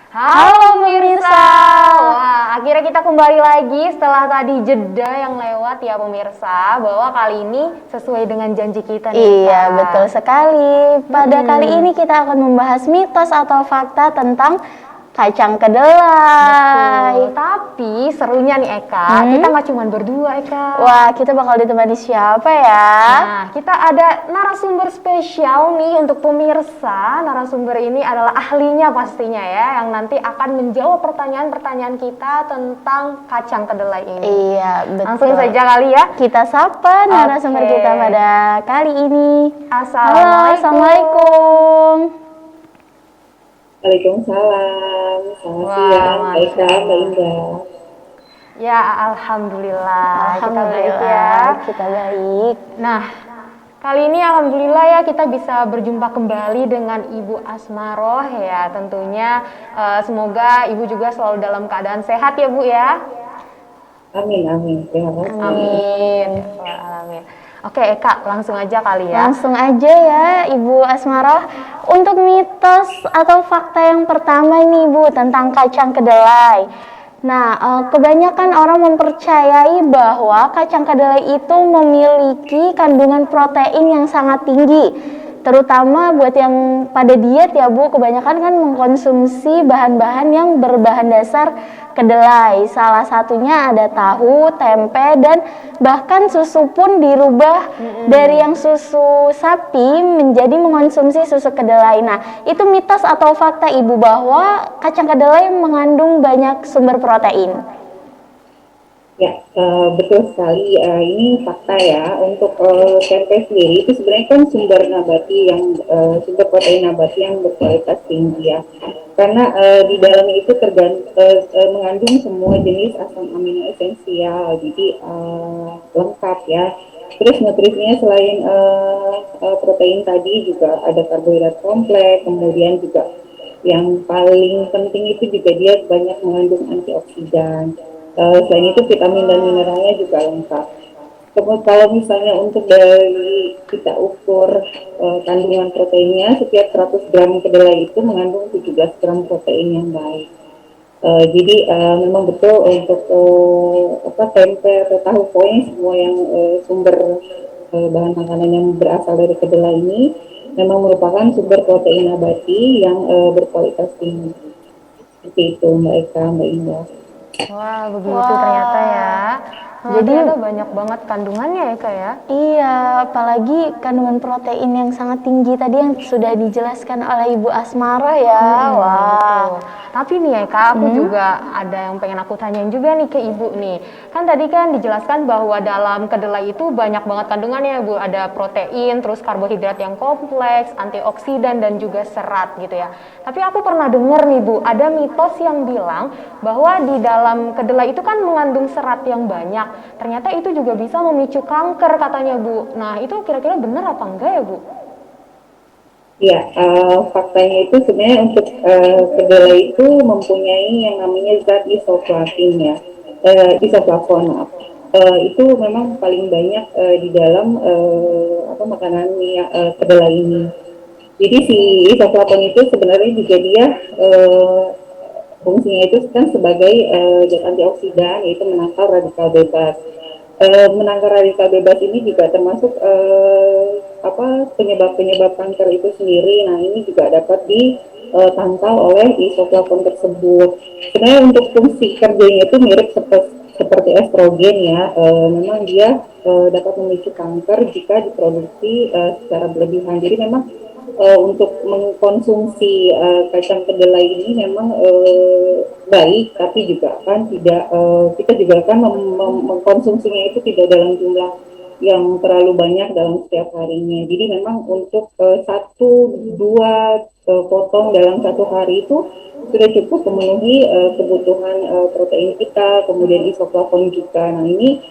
Halo pemirsa, wah akhirnya kita kembali lagi setelah tadi jeda yang lewat ya pemirsa, bahwa kali ini sesuai dengan janji kita nih. Iya, betul sekali. Pada kali ini kita akan membahas mitos atau fakta tentang kacang kedelai. Betul, tapi serunya nih Eka, kita nggak cuma berdua Eka. Wah, kita bakal ditemani siapa ya? Nah, kita ada narasumber spesial nih untuk pemirsa. Narasumber ini adalah ahlinya pastinya ya, yang nanti akan menjawab pertanyaan-pertanyaan kita tentang kacang kedelai ini. Iya, betul. Langsung saja kali ya. Kita sapa narasumber Oke. kita pada kali ini. Halo, Assalamualaikum. Waalaikumsalam, selamat Wah, siang, Mbak Eka, Masya Mbak Indah. Ya, alhamdulillah. Kita baik ya. Alhamdulillah, kita baik. Nah, kali ini alhamdulillah ya kita bisa berjumpa kembali dengan Ibu Asmaroh ya. Tentunya semoga Ibu juga selalu dalam keadaan sehat ya Bu ya. Amin, amin. Terima kasih. Amin. Wah, amin. Oke Eka, langsung aja kali ya. Langsung aja ya Ibu Asmaroh. Untuk mitos atau fakta yang pertama nih Bu tentang kacang kedelai. Nah, kebanyakan orang mempercayai bahwa kacang kedelai itu memiliki kandungan protein yang sangat tinggi. Terutama buat yang pada diet ya Bu, kebanyakan kan mengkonsumsi bahan-bahan yang berbahan dasar kedelai. Salah satunya ada tahu, tempe, dan bahkan susu pun dirubah dari yang susu sapi menjadi mengonsumsi susu kedelai. Nah, itu mitos atau fakta Ibu bahwa kacang kedelai mengandung banyak sumber protein? Ya, betul sekali. Ini fakta ya. Untuk tempe sendiri itu sebenarnya kan sumber nabati yang sumber protein nabati yang berkualitas tinggi ya. Karena di dalamnya itu mengandung semua jenis asam amino esensial, jadi lengkap ya. Terus nutrisinya selain protein tadi juga ada karbohidrat kompleks, kemudian juga yang paling penting itu juga dia banyak mengandung antioksidan. Selain itu vitamin dan mineralnya juga lengkap. Kemudian kalau misalnya untuk dari kita ukur kandungan proteinnya, setiap 100 gram kedelai itu mengandung 17 gram protein yang baik. Jadi memang betul untuk tempe atau tahu, pokoknya semua yang sumber bahan makanan yang berasal dari kedelai ini memang merupakan sumber protein nabati yang berkualitas tinggi. Seperti itu Mbak Eka, Mbak Indah. Wah, begitu Wah. ternyata ya. Jadi Ternyata banyak banget kandungannya ya Kak ya. iya, apalagi kandungan protein yang sangat tinggi tadi yang sudah dijelaskan oleh Ibu Asmaroh ya. Wah. Betul. Tapi nih ya Kak, aku juga ada yang pengen aku tanyain juga nih ke Ibu nih. Kan tadi kan dijelaskan bahwa dalam kedelai itu banyak banget kandungannya Bu. Ada protein, terus karbohidrat yang kompleks, antioksidan dan juga serat gitu ya. Tapi aku pernah dengar nih Bu, ada mitos yang bilang bahwa di dalam kedelai itu kan mengandung serat yang banyak. Ternyata itu juga bisa memicu kanker katanya Bu. Nah itu kira-kira benar apa enggak ya Bu? Ya, faktanya itu sebenarnya untuk kedelai itu mempunyai yang namanya zat isoflavin ya, isoflavon maaf. Itu memang paling banyak di dalam makanan kedelai ini. Jadi si isoflavon itu sebenarnya juga dia fungsinya itu kan sebagai zat antioksidan, yaitu menangkal radikal bebas. Menangkal radikal bebas ini juga termasuk penyebab kanker itu sendiri. Nah ini juga dapat ditangkal oleh isoflavon tersebut. Sebenarnya untuk fungsi kerjanya itu mirip seperti estrogen ya. Memang dia dapat memicu kanker jika diproduksi secara berlebihan. Jadi memang untuk mengkonsumsi kacang kedelai ini memang baik, tapi juga kan tidak kita juga kan mengkonsumsinya itu tidak dalam jumlah yang terlalu banyak dalam setiap harinya. Jadi memang untuk satu dua potong dalam satu hari itu sudah cukup memenuhi kebutuhan protein kita, kemudian isoflavon juga. Nah ini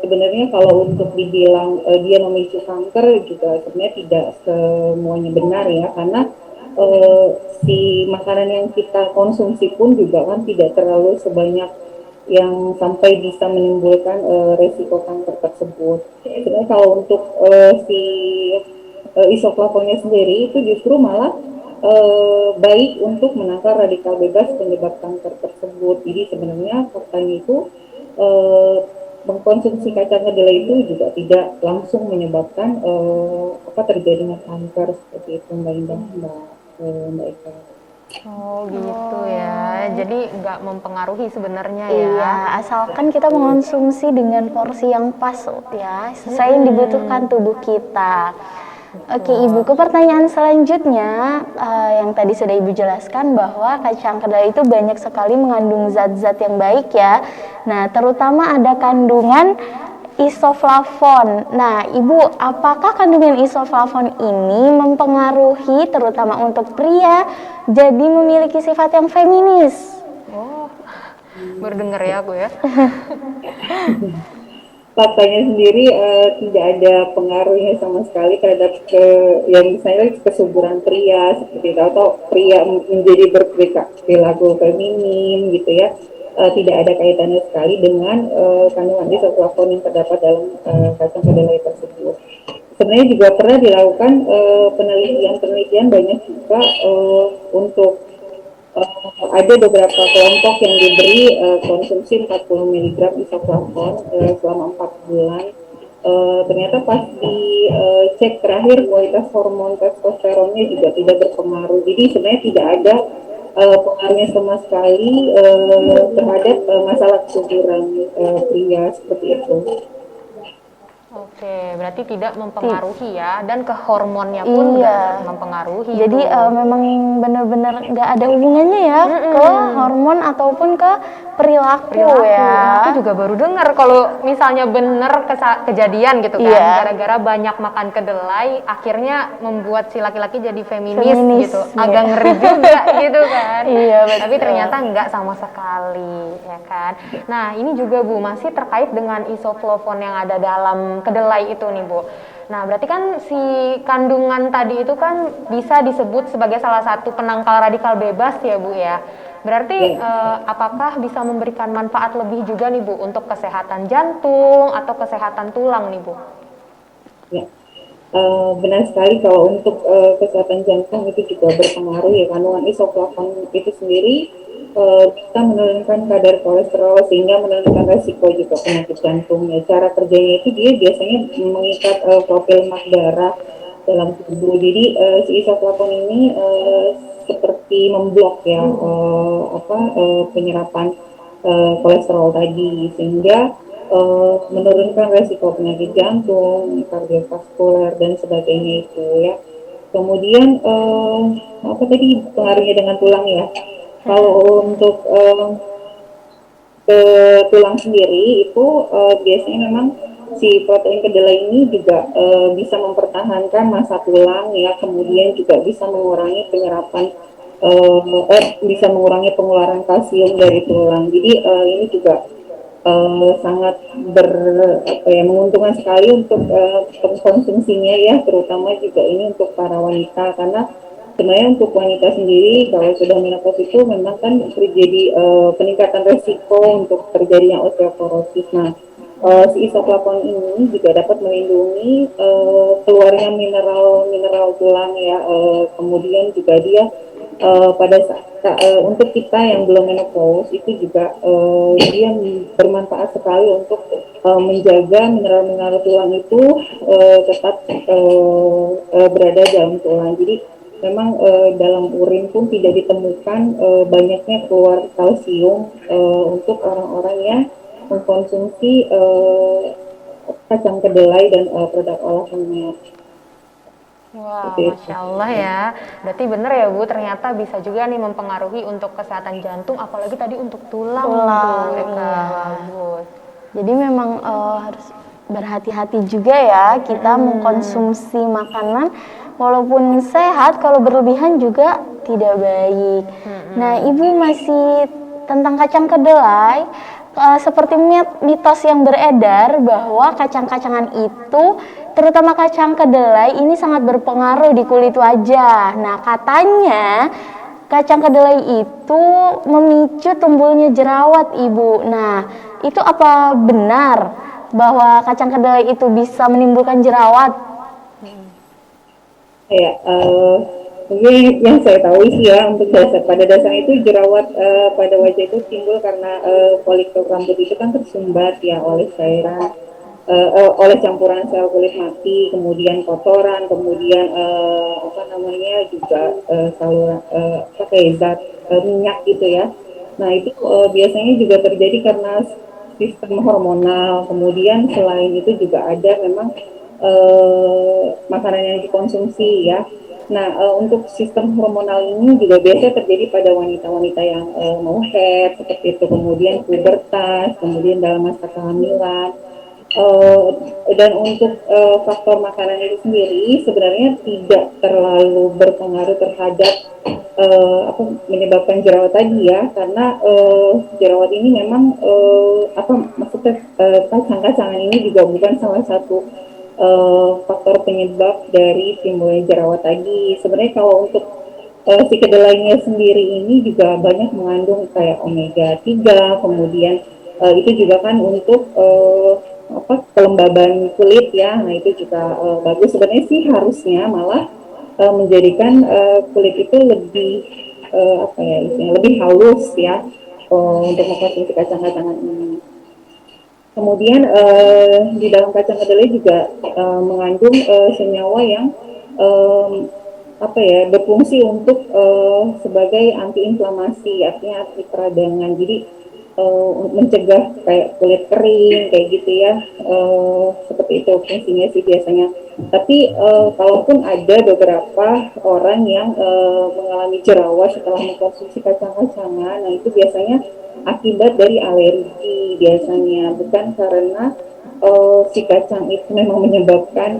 sebenarnya kalau untuk dibilang dia memicu kanker juga sebenarnya tidak semuanya benar ya, karena si makanan yang kita konsumsi pun juga kan tidak terlalu sebanyak yang sampai bisa menimbulkan resiko kanker tersebut. Sebenarnya kalau untuk si isoflavonnya sendiri itu justru malah baik untuk menangkal radikal bebas penyebab kanker tersebut. Jadi sebenarnya faktanya itu mengkonsumsi kacang kedelai itu juga tidak langsung menyebabkan terjadinya kanker seperti itu, Mbak Indah, Mbak Eka. Oh gitu ya, jadi nggak mempengaruhi sebenarnya ya. Iya, asalkan kita mengonsumsi dengan porsi yang pas ya, sesuai yang dibutuhkan tubuh kita. Oke Ibu, ke pertanyaan selanjutnya yang tadi sudah Ibu jelaskan bahwa kacang kedelai itu banyak sekali mengandung zat-zat yang baik ya. Nah, terutama ada kandungan isoflavon. Nah, Ibu, apakah kandungan isoflavon ini mempengaruhi terutama untuk pria jadi memiliki sifat yang feminis? Oh, baru denger ya aku ya. Faktanya sendiri tidak ada pengaruhnya sama sekali terhadap yang misalnya kesuburan pria seperti itu, atau pria menjadi berperilaku feminin gitu ya. Tidak ada kaitannya sekali dengan kandungan isoflavon yang terdapat dalam kacang kedelai tersebut. Sebenarnya juga pernah dilakukan penelitian banyak juga untuk ada beberapa kelompok yang diberi konsumsi 40 mg isoflavon selama 4 bulan. Ternyata pas dicek terakhir kualitas hormon testosteronnya juga tidak berpengaruh. Jadi sebenarnya tidak ada pengaruhnya sama sekali terhadap masalah kesuburan pria seperti itu. Oke, berarti tidak mempengaruhi ya, dan ke hormonnya pun Iya. nggak mempengaruhi. Jadi memang benar-benar nggak ada hubungannya ya ke hormon ataupun ke perilaku ya. Aku juga baru dengar kalau misalnya bener kejadian gitu kan, Iya. gara-gara banyak makan kedelai, akhirnya membuat si laki-laki jadi feminis Feminis, gitu, iya. agak ngeri juga gitu kan. Iya, betul. Tapi ternyata nggak sama sekali, ya kan. Nah ini juga Bu, masih terkait dengan isoflavon yang ada dalam kedelai itu nih Bu. Nah, berarti kan si kandungan tadi itu kan bisa disebut sebagai salah satu penangkal radikal bebas ya Bu ya. Berarti apakah bisa memberikan manfaat lebih juga nih Bu untuk kesehatan jantung atau kesehatan tulang nih Bu? Ya, benar sekali kalau untuk kesehatan jantung itu juga berpengaruh ya. Kandungan isoflavon itu sendiri bisa menurunkan kadar kolesterol sehingga menurunkan resiko juga penyakit jantung. Ya, cara kerjanya itu dia biasanya mengikat profil lemak darah dalam tubuh. Jadi si isoflavon ini seperti memblok ya penyerapan kolesterol tadi, sehingga menurunkan resiko penyakit jantung, kardiovaskuler dan sebagainya itu ya. Kemudian apa tadi pengaruhnya dengan tulang ya? Kalau untuk ke tulang sendiri itu biasanya memang si protein kedelai ini juga bisa mempertahankan massa tulang ya, kemudian juga bisa mengurangi penyerapan bisa mengurangi pengeluaran kalsium dari tulang. Jadi ini juga sangat menguntungkan sekali untuk konsumsinya ya, terutama juga ini untuk para wanita, karena sebenarnya untuk wanita sendiri kalau sudah menopause itu memang kan terjadi peningkatan resiko untuk terjadinya osteoporosis. Nah, si isoflavon ini juga dapat melindungi keluarnya mineral tulang ya, kemudian juga dia pada saat untuk kita yang belum menopause itu juga dia bermanfaat sekali untuk menjaga mineral-mineral tulang itu tetap berada dalam tulang. Jadi memang dalam urin pun tidak ditemukan banyaknya keluar kalsium untuk orang-orang yang mengkonsumsi kacang kedelai dan produk olahannya. Wah, Masya Allah ya. Berarti bener ya Bu, ternyata bisa juga nih mempengaruhi untuk kesehatan jantung, apalagi tadi untuk tulang. Tulang, Bu. iya. Bagus. Jadi memang harus berhati-hati juga ya kita mengkonsumsi makanan walaupun sehat, kalau berlebihan juga tidak baik. Nah, Ibu masih tentang kacang kedelai, seperti mitos yang beredar bahwa kacang-kacangan itu, terutama kacang kedelai ini sangat berpengaruh di kulit wajah. Nah, katanya kacang kedelai itu memicu tumbuhnya jerawat, Ibu. Nah, itu apa benar bahwa kacang kedelai itu bisa menimbulkan jerawat? Ya, Mungkin yang saya tahu sih ya, untuk dasar pada dasarnya itu jerawat pada wajah itu timbul karena folikel rambut itu kan tersumbat ya oleh cairan, oleh campuran sel kulit mati, kemudian kotoran, kemudian apa namanya juga saluran pakai zat minyak gitu ya. Nah itu biasanya juga terjadi karena sistem hormonal. Kemudian selain itu juga ada memang makanan yang dikonsumsi ya. Nah, untuk sistem hormonal ini juga biasa terjadi pada wanita-wanita yang mau head seperti itu, kemudian pubertas, kemudian dalam masa kehamilan. Dan untuk faktor makanan itu sendiri sebenarnya tidak terlalu berpengaruh terhadap apa menyebabkan jerawat tadi ya, karena jerawat ini memang apa maksudnya kacang-kacangan ini juga bukan salah satu faktor penyebab dari timbulnya jerawat tadi. Sebenarnya kalau untuk si kedelainya sendiri ini juga banyak mengandung kayak omega 3, kemudian itu juga kan untuk apa kelembaban kulit ya. Nah, itu juga bagus sebenarnya sih, harusnya malah menjadikan kulit itu lebih apa ya istilahnya lebih halus ya untuk mengkonsumsi kacang-kacangan ini. Kemudian di dalam kacang kedelai juga mengandung senyawa yang um, apa ya berfungsi untuk sebagai antiinflamasi, artinya anti peradangan. Jadi mencegah kayak kulit kering kayak gitu ya, seperti itu fungsinya sih biasanya. Tapi kalaupun ada beberapa orang yang mengalami jerawat setelah mengkonsumsi kacang-kacangan, nah itu biasanya akibat dari alergi biasanya, bukan karena si kacang itu memang menyebabkan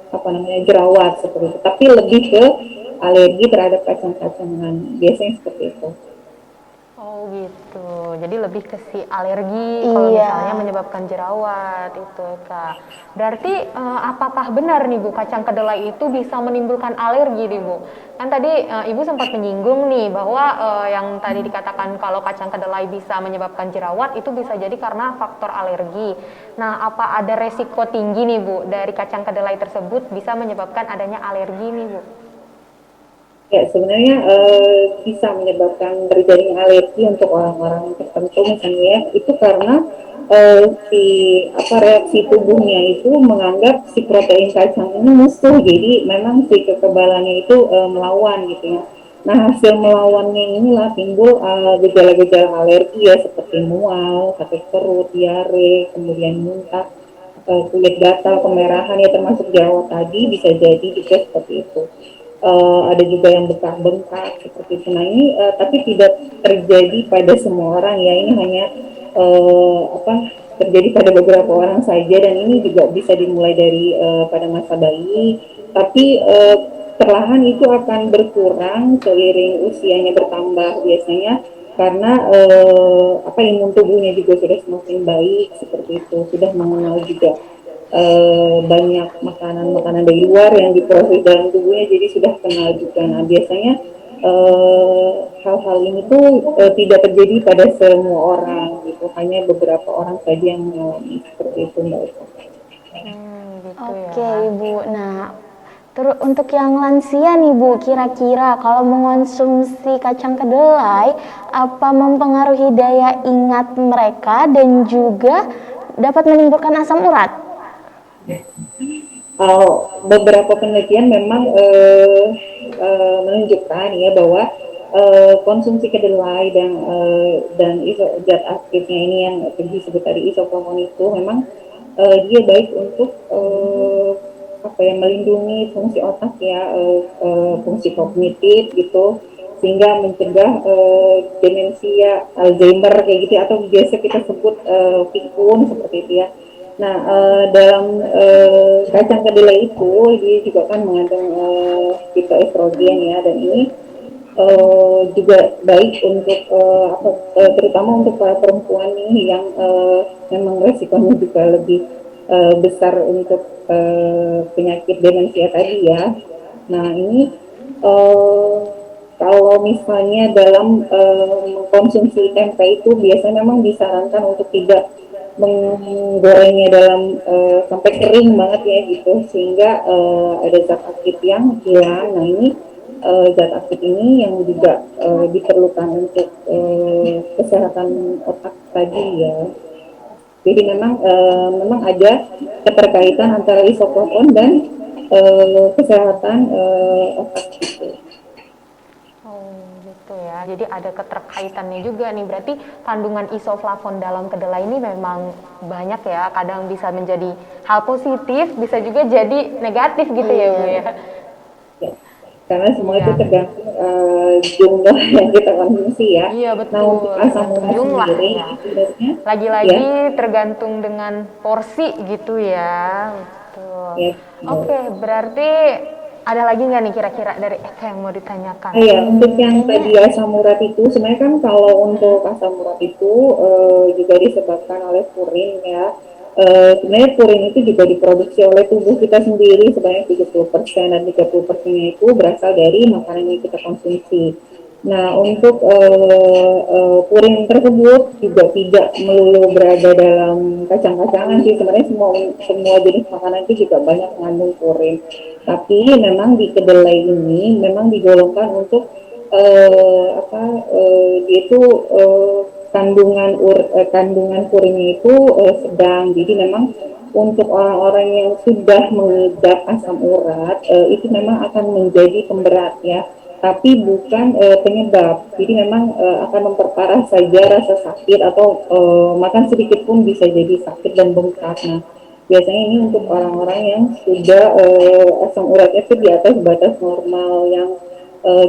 apa namanya jerawat seperti itu, tapi lebih ke alergi terhadap kacang-kacangan biasanya seperti itu. Oh gitu. Jadi lebih ke si alergi kalau Iya. misalnya menyebabkan jerawat itu Kak. Berarti apakah benar nih Bu kacang kedelai itu bisa menimbulkan alergi nih Bu? Kan tadi Ibu sempat menyinggung nih bahwa yang tadi dikatakan kalau kacang kedelai bisa menyebabkan jerawat itu bisa jadi karena faktor alergi. Nah, apa ada resiko tinggi nih Bu dari kacang kedelai tersebut bisa menyebabkan adanya alergi nih Bu? Ya, sebenarnya bisa menyebabkan terjadinya alergi untuk orang-orang tertentu misalnya ya, itu karena si apa reaksi tubuhnya itu menganggap si protein kacang ini musuh, jadi memang si kekebalannya itu melawan gitu ya. Nah, hasil melawannya inilah timbul gejala-gejala alergi ya, seperti mual, sakit perut, diare, kemudian muntah, kulit gatal, kemerahan ya, termasuk jerawat tadi bisa jadi juga seperti itu. Ada juga yang bengkak-bengkak seperti itu. Nah ini tapi tidak terjadi pada semua orang ya. Ini hanya apa terjadi pada beberapa orang saja, dan ini juga bisa dimulai dari pada masa bayi. Tapi perlahan itu akan berkurang seiring usianya bertambah biasanya, karena apa imun tubuhnya juga sudah semakin baik seperti itu, sudah mengenal juga banyak makanan-makanan dari luar yang diproses dalam tubuhnya, jadi sudah kenal juga. Nah biasanya hal-hal ini tuh tidak terjadi pada semua orang gitu, hanya beberapa orang saja yang mengalami seperti itu Mbak Eva. Gitu Oke, ya. Ibu. Nah, terus untuk yang lansia nih Bu, kira-kira kalau mengonsumsi kacang kedelai, apa mempengaruhi daya ingat mereka dan juga dapat menimbulkan asam urat? Beberapa penelitian memang menunjukkan ya bahwa konsumsi kedelai dan zat aktifnya ini yang disebut tadi isoflavon itu memang dia baik untuk apa ya melindungi fungsi otak ya, fungsi kognitif gitu, sehingga mencegah demensia Alzheimer kayak gitu, atau biasa kita sebut pikun seperti itu ya. Nah, dalam kacang kedelai itu dia juga kan mengandung fitoestrogen ya, dan ini juga baik untuk terutama untuk para perempuan nih yang memang resikonya juga lebih besar untuk penyakit demensia tadi ya. Nah ini kalau misalnya dalam mengkonsumsi tempe itu biasanya memang disarankan untuk tidak menggorengnya dalam sampai kering banget ya gitu, sehingga ada zat aktif yang hilang. Nah ini zat aktif ini yang juga diperlukan untuk kesehatan otak tadi ya. Jadi memang ada keterkaitan antara isoflavon dan kesehatan otak gitu. Oh gitu ya, jadi ada keterkaitannya juga nih, berarti kandungan isoflavon dalam kedelai ini memang banyak ya, kadang bisa menjadi hal positif, bisa juga jadi negatif gitu ya Bu ya. Ya, karena semua itu Iya. tergantung jumlah yang kita konsumsi ya. Iya Nah untuk betul, asam tergantung urat jumlah sendiri ya. sebenarnya ya, Lagi-lagi tergantung dengan porsi gitu ya. Betul. ya, Oke, berarti ada lagi nggak nih kira-kira dari Eka yang mau ditanyakan? ya, untuk yang tadi asam urat itu sebenarnya kan kalau untuk asam urat itu juga disebabkan oleh purin ya. Sebenarnya purin itu juga diproduksi oleh tubuh kita sendiri sebanyak 70% dan 30%-nya itu berasal dari makanan yang kita konsumsi. Nah, untuk purin tersebut juga tidak melulu berada dalam kacang-kacangan sih. Sebenarnya semua jenis makanan itu juga banyak mengandung purin. Tapi memang di kedelai ini memang digolongkan untuk dia itu kandungan purinnya itu sedang. Jadi memang untuk orang-orang yang sudah mengidap asam urat itu memang akan menjadi pemberat ya, tapi bukan penyebab. Jadi memang akan memperparah saja rasa sakit atau makan sedikit pun bisa jadi sakit dan bengkak. Nah, biasanya ini untuk orang-orang yang sudah asam uratnya itu di atas batas normal yang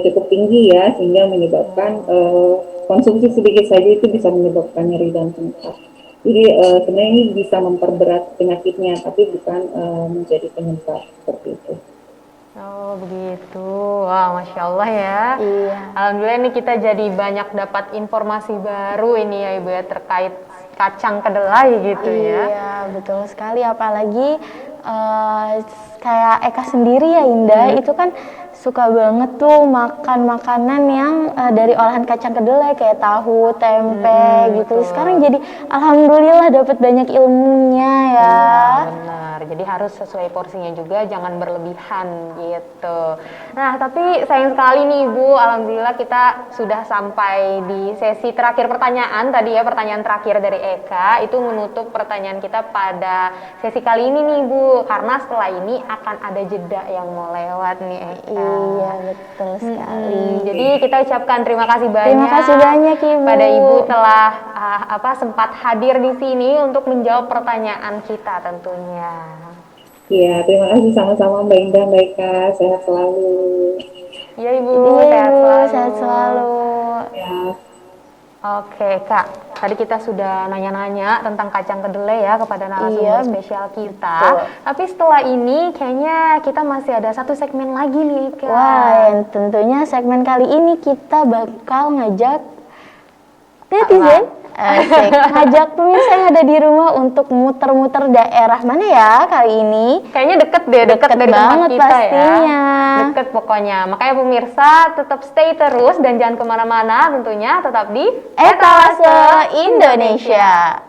cukup tinggi ya, sehingga menyebabkan konsumsi sedikit saja itu bisa menyebabkan nyeri dan bengkak. Jadi sebenarnya ini bisa memperberat penyakitnya, tapi bukan menjadi penyebab seperti itu. Oh begitu, wah Masya Allah ya. Iya. Alhamdulillah ini kita jadi banyak dapat informasi baru ini ya Ibu ya terkait kacang kedelai gitu ya. Iya, betul sekali. Apalagi kayak Eka sendiri ya Indah, itu kan suka banget tuh makan makanan yang dari olahan kacang kedelai kayak tahu, tempe gitu. Betul. Sekarang jadi alhamdulillah dapat banyak ilmunya ya. Benar, jadi harus sesuai porsinya juga, jangan berlebihan gitu. Nah, tapi sayang sekali nih Ibu, alhamdulillah kita sudah sampai di sesi terakhir pertanyaan tadi ya, pertanyaan terakhir dari Eka, itu menutup pertanyaan kita pada sesi kali ini nih Ibu, karena setelah ini akan ada jeda yang mau lewat nih Eka. Iya, betul sekali. Jadi kita ucapkan terima kasih banyak. Terima kasih banyak Ibu. Pada Ibu telah sempat hadir di sini untuk menjawab pertanyaan kita tentunya. Iya, terima kasih sama-sama Mbak Indah, Mbak Eka, sehat selalu. Iya Ibu, Iya sehat Ibu, selalu. sehat selalu. Ya. Oke Kak, tadi kita sudah nanya-nanya tentang kacang kedelai ya kepada narasumber Iya, spesial kita. betul. Tapi setelah ini kayaknya kita masih ada satu segmen lagi nih Kak. Wah, yang tentunya segmen kali ini kita bakal ngajak netizen, ngajak pemirsa yang ada di rumah untuk muter-muter daerah mana ya kali ini? Kayaknya deket deh, deket dari tempat banget kita pastinya. ya. Deket pokoknya. Makanya pemirsa tetap stay terus dan jangan kemana-mana tentunya, tetap di Etalase Indonesia.